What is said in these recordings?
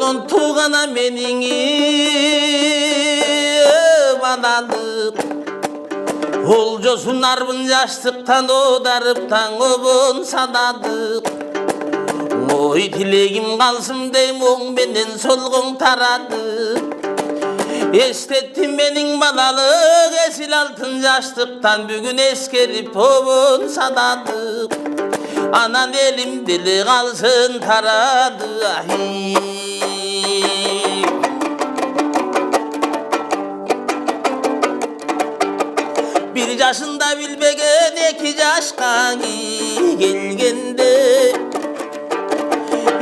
Жолдон туғана менің аналық Олжосын арбын жаштықтан одарып таң обын санадық Ой тілегім қалсым дейм оңменен солғың тарадық Естеттім менің балалық есіл алтын жаштықтан бүгін ескеріп обын санадық Анан елім ділі қалсын тарады Bir yaşında bilbegen 2 yaşqa kelgende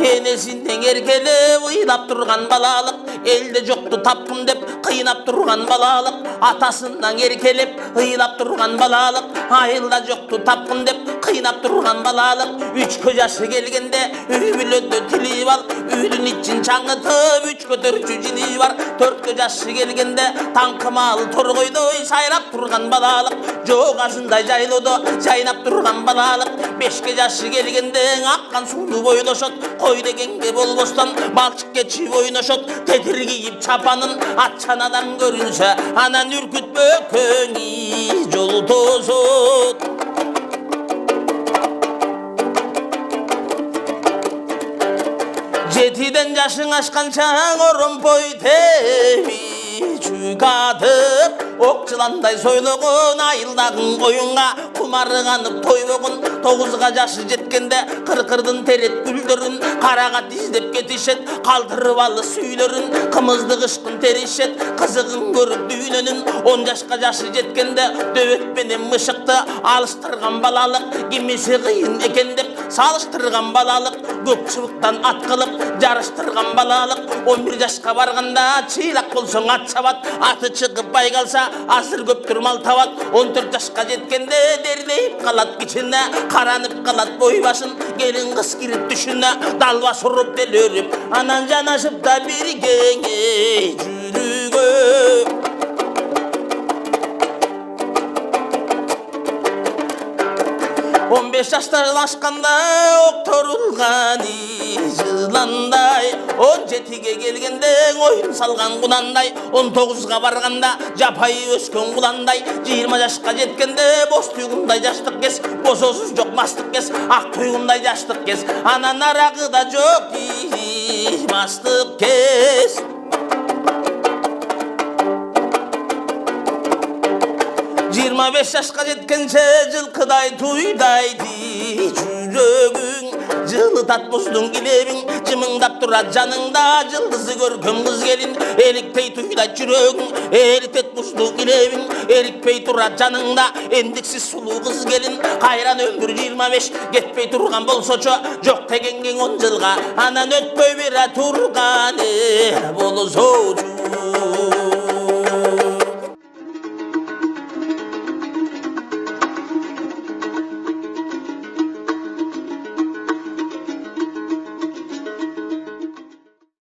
Enesinden erkelep ыйлап тұрған балалық Elde жоқты тапқым деп қиынап тұрған балалық Атасынан еркелеп ыйлап тұрған балалық Айылда жоқты тапқым деп қиынап тұрған балалық 3 жашы келгенде үй бүлөндө тилип ал үйдүн ичин чаңытып 3 көтөрчү жини бар 4 жашы келгенде таңкымал торгойдой сайрап тұрған балалық жок азындай жайлоодо жайнап тұрған балалық 5 жашы келгенде аккан сууну бойлошот кой дегенге болбостон балчык кечип ойношот тетир кийип чапанын атчан адам көрүнсө анан үркүтпө көңү жол тосот 7ден жашың ашканча оромпой теби чүгатып ок жыландай сойлогон айылдагын коюнга кумарыганып тойбогон 9га жашы жеткенде кыркырдын терет гүлдөрүн карага издеп кетишет калтырып алы сүйлөрүн кымызды кышкын теришет кызыгын көрүп дүйнөнүн 10 жашка жашы жеткенде дөбөт менен мышыкты алыштырган балалык кимиси кыйын экен деп салыштырган балалык көк чыбыктан ат кылып жарыштырган балалык 11 жашка барганда чыйлак болсоң ат чабат аты чыгып бай калса азыр көптүр мал табат 14 жашка жеткенде дердейип калат кичине каранып калат бой башын келин кыз кирип түшүнө далбас уруп делөрүп анан жанашып да биргеңе жүрүгө 15 жаштан ашканда окторулган жыландай 17ге келгенде оюн салган кунандай 19га барганда жапайы өскөн куландай 20 жашка жеткенде боз туйгундай жаштык кез бососуз жок мастык кез ак туйгундай жаштык кез анан арагы да жок мастык кез 25 жашка жеткенче жылкыдай туйдайды жүрөгүң жылытат муздун килебиң жымыңдап турат жаныңда жылдызы көркөм кыз келин эликпей туйдайт жүрөгүң эритет муздуу килебиң эрикпей турат жаныңда эндиксиз сулуу кыз келин кайран өмүр 25 кетпей турган болсочу жок дегенге 10 жылга анан өтпөй бера турган болсочу